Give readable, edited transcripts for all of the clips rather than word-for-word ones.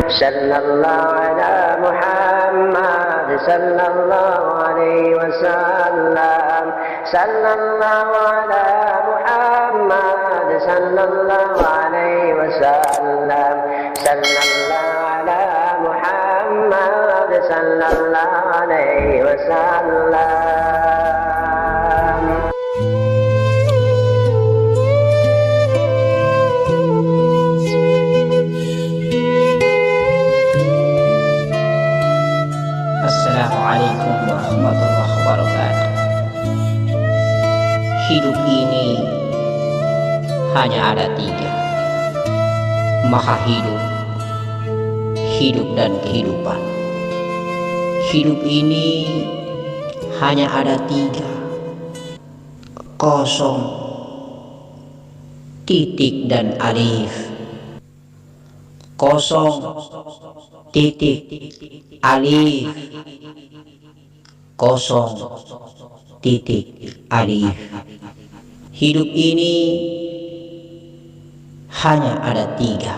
صلى الله على محمد صلى الله عليه وسلم صلى الله على محمد صلى الله عليه وسلم صلى الله على محمد صلى الله عليه وسلم. Assalamualaikum warahmatullahi wabarakatuh. Hidup ini hanya ada tiga: Maha hidup, hidup dan kehidupan. Hidup ini hanya ada tiga: kosong, titik dan alif. Kosong, titik, alif. Kosong, titik, alif. Hidup ini hanya ada tiga: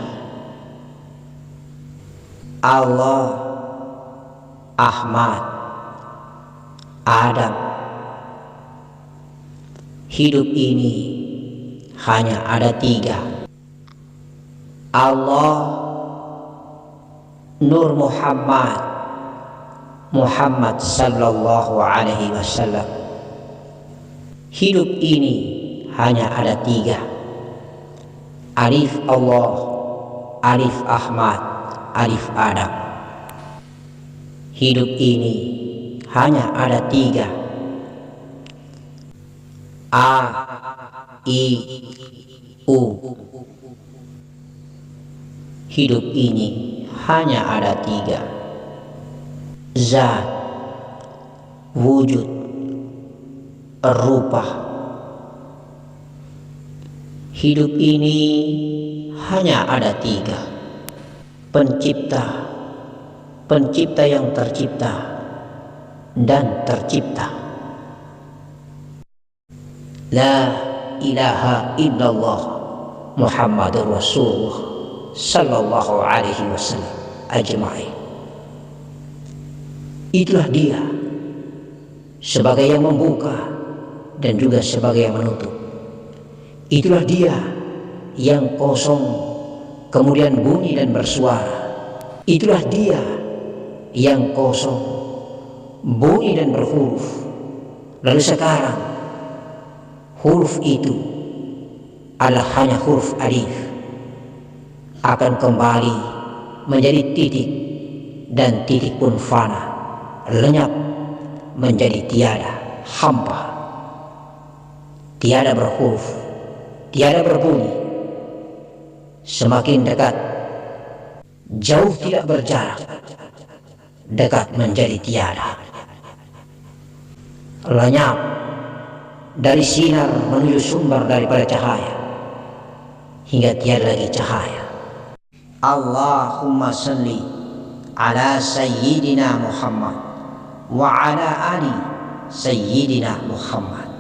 Allah, Ahmad, Adam. Hidup ini hanya ada tiga: Allah, Nur Muhammad, Muhammad sallallahu alaihi wasallam. Hidup ini hanya ada tiga: Alif Allah, Alif Ahmad, Alif Adam. Hidup ini hanya ada tiga: A, I, U. Hidup ini hanya ada tiga: Zat, wujud, rupa. Hidup ini hanya ada tiga: pencipta, pencipta yang tercipta, dan tercipta. La ilaha illallah Muhammadur Rasulullah sallallahu alaihi wasallam ajma'in. Itulah dia sebagai yang membuka dan juga sebagai yang menutup. Itulah dia yang kosong kemudian bunyi dan bersuara. Itulah dia yang kosong bunyi dan berhuruf. Lalu sekarang huruf itu adalah hanya huruf alif, akan kembali menjadi titik, dan titik pun fana, lenyap menjadi tiada, hampa, tiada berhuruf, tiada berbunyi. Semakin dekat, jauh tidak berjarak, dekat menjadi tiada, lenyap dari sinar menuju sumber daripada cahaya, hingga tiada lagi cahaya. Allahumma salli ala sayyidina Muhammad wa ala ali sayyidina Muhammad.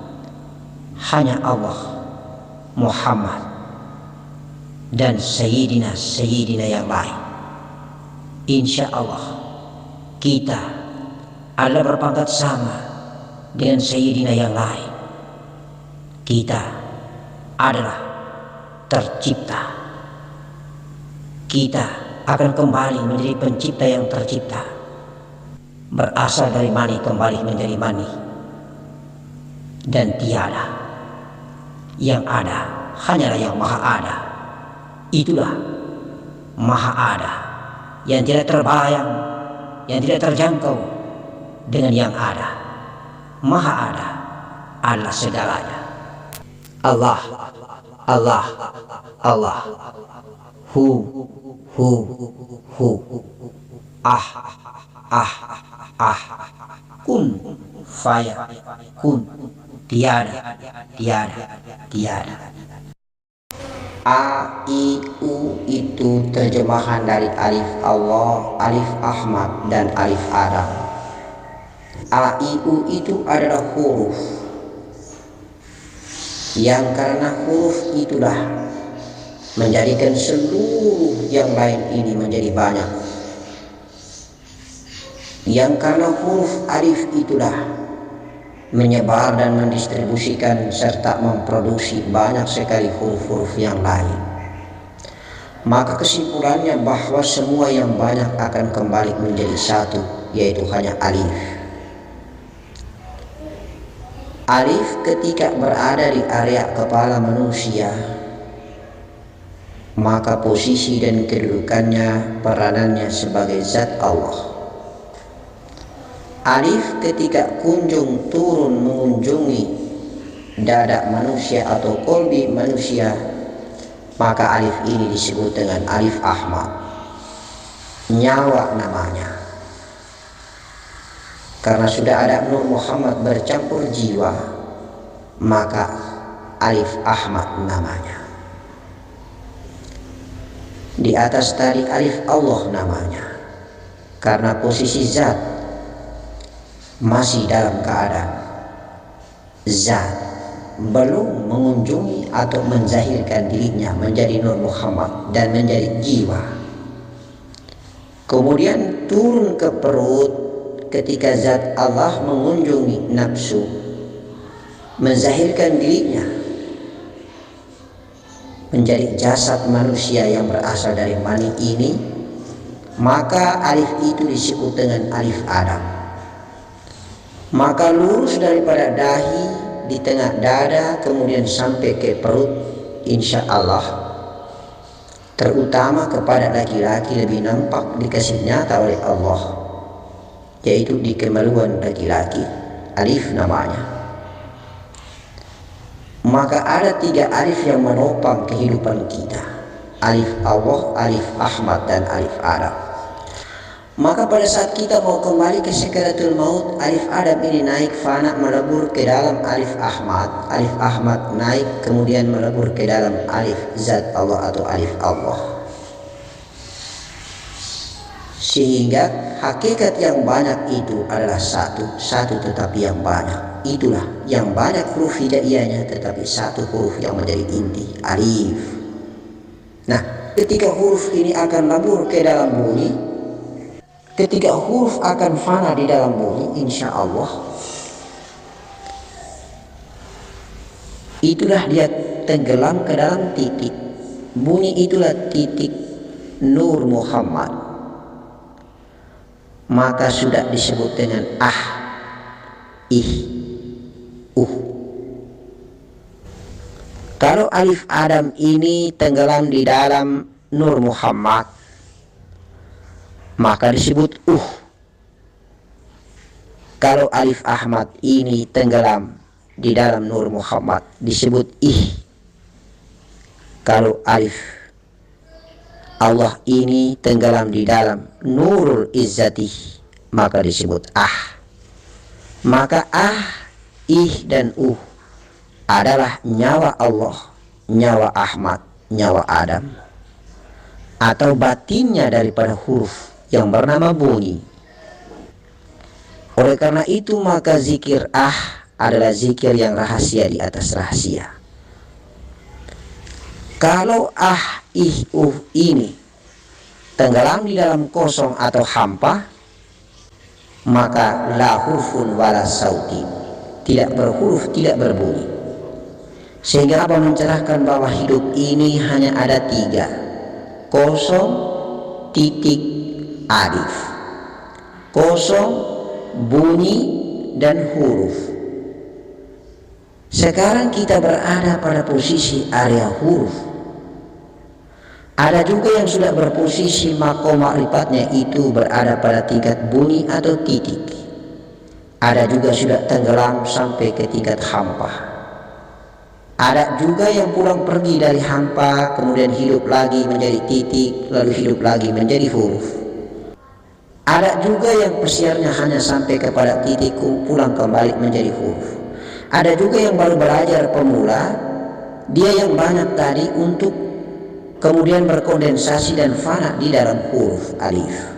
Hanya Allah, Muhammad, dan sayyidina yang lain. Insya Allah kita adalah berpangkat sama dengan sayyidina yang lain. Kita adalah tercipta. Kita akan kembali menjadi pencipta yang tercipta. Berasal dari mani kembali menjadi mani. Dan tiada. Yang ada hanyalah yang maha ada. Itulah maha ada, yang tidak terbayang, yang tidak terjangkau dengan yang ada. Maha ada adalah segalanya. Allah, Allah, Allah. Hu, ah, kun, faya, kun, tiada. A, I, U itu terjemahan dari alif Allah, alif Ahmad, dan alif Adam. A, I, U itu adalah huruf yang karena huruf itulah menjadikan seluruh yang lain ini menjadi banyak. Yang karena huruf alif itulah menyebar dan mendistribusikan serta memproduksi banyak sekali huruf-huruf yang lain. Maka kesimpulannya bahwa semua yang banyak akan kembali menjadi satu, yaitu hanya alif. Alif ketika berada di area kepala manusia, maka posisi dan kedudukannya, peranannya sebagai zat Allah. Alif ketika kunjung turun mengunjungi dada manusia atau kolbi manusia, maka alif ini disebut dengan alif Ahmad, nyawa namanya. Karena sudah ada Nur Muhammad bercampur jiwa, maka alif Ahmad namanya. Di atas tadi alif Allah namanya, karena posisi zat masih dalam keadaan zat, belum mengunjungi atau menzahirkan dirinya menjadi Nur Muhammad dan menjadi jiwa. Kemudian turun ke perut ketika zat Allah mengunjungi nafsu, menzahirkan dirinya menjadi jasad manusia yang berasal dari mani ini, maka alif itu disebut dengan alif Adam. Maka lurus daripada dahi di tengah dada kemudian sampai ke perut, insya Allah terutama kepada laki-laki lebih nampak dikasih nyata oleh Allah, yaitu di kemaluan laki-laki, alif namanya. Maka ada 3 alif yang menopang kehidupan kita, alif Allah, alif Ahmad, dan alif Adam. Maka pada saat kita mau kembali ke sakaratul maut, alif Adam ini naik fana melebur ke dalam alif Ahmad naik kemudian melebur ke dalam alif zat Allah atau alif Allah. Sehingga hakikat yang banyak itu adalah satu tetapi yang banyak. Itulah yang banyak huruf hijaiyahnya tetapi satu huruf yang menjadi inti, alif. Nah, ketika huruf ini akan lebur ke dalam bumi, ketika huruf akan fana di dalam bumi, insya Allah itulah dia tenggelam ke dalam titik. Bunyi itulah titik Nur Muhammad. Maka sudah disebut dengan ih, Kalau alif Adam ini tenggelam di dalam Nur Muhammad, maka disebut Kalau alif Ahmad ini tenggelam di dalam Nur Muhammad, disebut ih. Kalau alif Allah ini tenggelam di dalam Nurul Izzati, maka disebut Maka ih, dan adalah nyawa Allah, nyawa Ahmad, nyawa Adam, atau batinnya daripada huruf yang bernama bunyi. Oleh karena itu maka zikir adalah zikir yang rahasia di atas rahasia. Kalau ih, ini tenggelam di dalam kosong atau hampa, maka la hurfun wala sauti, tidak berhuruf, tidak berbunyi. Sehingga apa mencerahkan bahwa hidup ini hanya ada 3, kosong, titik, alif, kosong, bunyi, dan huruf. Sekarang kita berada pada posisi area huruf. Ada juga yang sudah berposisi makom ma'rifatnya itu berada pada tingkat bunyi atau titik. Ada juga sudah tenggelam sampai ke tingkat hampa. Ada juga yang pulang pergi dari hampa kemudian hidup lagi menjadi titik, lalu hidup lagi menjadi huruf. Ada juga yang pesiarnya hanya sampai kepada titik pulang kembali menjadi huruf. Ada juga yang baru belajar pemula, dia yang banyak tadi untuk kemudian berkondensasi dan fana di dalam huruf alif.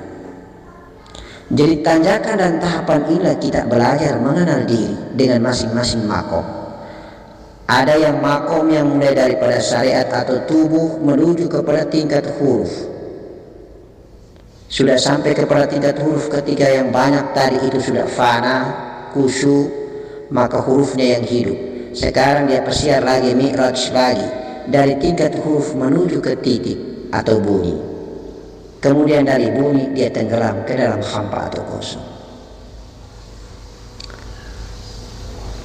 Jadi tanjakan dan tahapan inilah kita belajar mengenal diri dengan masing-masing makom. Ada yang makom yang mulai daripada syariat atau tubuh menuju kepada tingkat huruf. Sudah sampai kepada tingkat huruf ketika yang banyak tadi itu sudah fana, khusyuk, maka hurufnya yang hidup. Sekarang dia persiar lagi, mi'raj lagi, dari tingkat huruf menuju ke titik atau bunyi. Kemudian dari bunyi dia tenggelam ke dalam hampa atau kosong.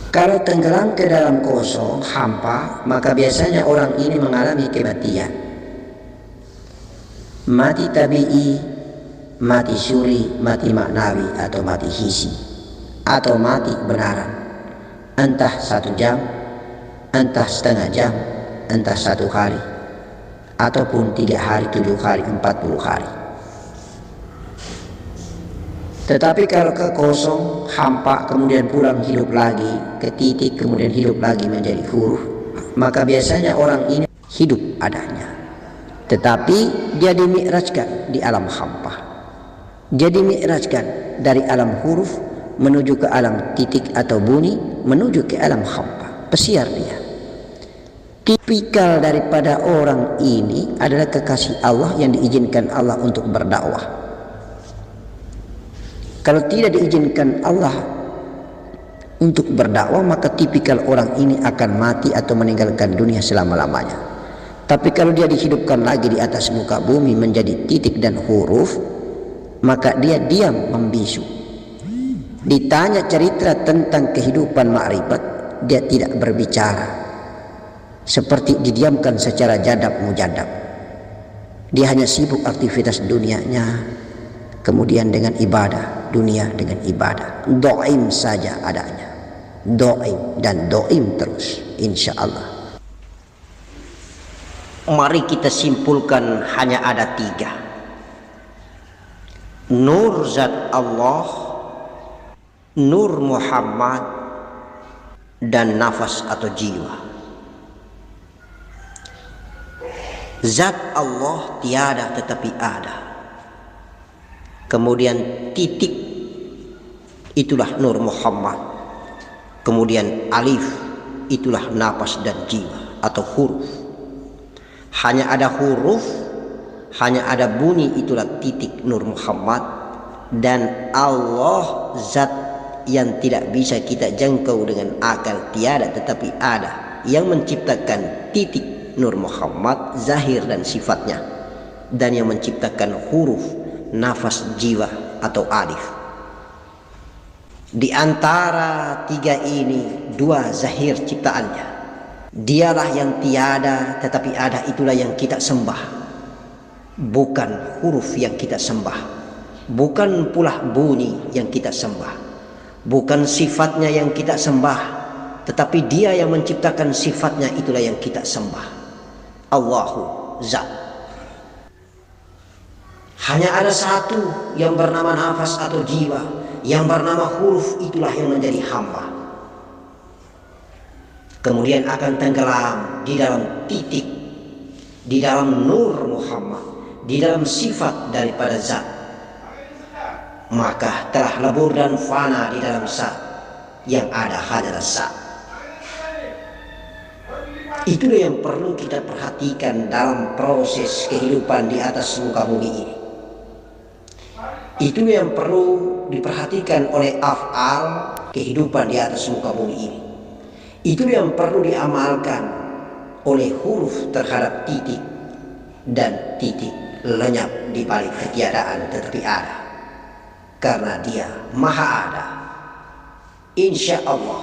Kalau tenggelam ke dalam kosong, hampa, maka biasanya orang ini mengalami kematian. Mati tabi'i, mati syuri, mati maknawi atau mati hisi, atau mati benaran. Entah 1 jam, entah setengah jam, entah 1 hari, ataupun 3 hari, 7 hari, 40 hari. Tetapi kalau ke kosong, hampa, kemudian pulang hidup lagi ke titik, kemudian hidup lagi menjadi huruf, maka biasanya orang ini hidup adanya, tetapi dia dimi'rajkan di alam hampa. Dia dimi'rajkan dari alam huruf menuju ke alam titik atau bunyi, menuju ke alam hampa. Pesiar dia. Tipikal daripada orang ini adalah kekasih Allah yang diizinkan Allah untuk berdakwah. Kalau tidak diizinkan Allah untuk berdakwah, maka tipikal orang ini akan mati atau meninggalkan dunia selama-lamanya. Tapi kalau dia dihidupkan lagi di atas muka bumi menjadi titik dan huruf, maka dia diam membisu. Ditanya cerita tentang kehidupan ma'rifat, dia tidak berbicara. Seperti didiamkan secara jadab mujadab. Dia hanya sibuk aktivitas dunianya, kemudian dengan ibadah, dunia dengan ibadah. Do'im saja adanya. Do'im dan do'im terus, insya Allah. Mari kita simpulkan hanya ada 3. Nur zat Allah, nur Muhammad, dan nafas atau jiwa. Zat Allah tiada tetapi ada. Kemudian titik, itulah nur Muhammad. Kemudian alif, itulah nafas dan jiwa atau huruf. Hanya ada huruf, hanya ada bunyi, itulah titik nur Muhammad. Dan Allah zat yang tidak bisa kita jangkau dengan akal, tiada tetapi ada, yang menciptakan titik nur Muhammad, zahir dan sifatnya, dan yang menciptakan huruf, nafas, jiwa atau alif. Di antara 3 ini 2 zahir ciptaannya. Dialah yang tiada tetapi ada, itulah yang kita sembah. Bukan huruf yang kita sembah, bukan pula bunyi yang kita sembah, bukan sifatnya yang kita sembah, tetapi dia yang menciptakan sifatnya, itulah yang kita sembah. Allahu zat. Hanya ada 1 yang bernama nafas atau jiwa, yang bernama huruf, itulah yang menjadi hamba. Kemudian akan tenggelam di dalam titik, di dalam nur Muhammad, di dalam sifat daripada zat. Maka telah lebur dan fana di dalam zat, yang ada hanyalah zat. Itulah yang perlu kita perhatikan dalam proses kehidupan di atas muka bumi ini. Itu yang perlu diperhatikan oleh af'al kehidupan di atas muka bumi ini. Itu yang perlu diamalkan oleh huruf terhadap titik, dan titik lenyap di balik ketiadaan tetapi ada, karena dia maha ada. Insya Allah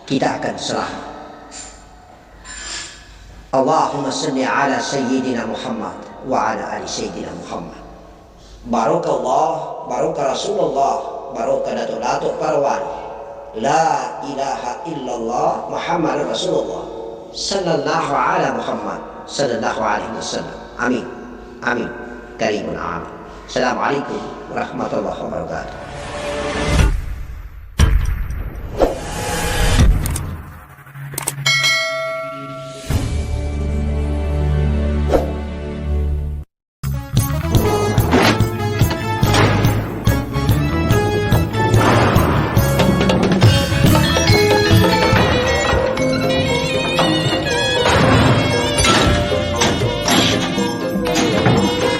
kita akan selamat. Allahumma salli ala Sayyidina Muhammad wa ala ali Sayyidina Muhammad. Barakallah, baraka Rasulullah, baraka Datuk para wali. La ilaha illallah Muhammad Rasulullah sallallahu ala Muhammad sallallahu alaihi wasallam. Amin. Amin. Karimun amin. Assalamualaikum warahmatullahi wabarakatuh.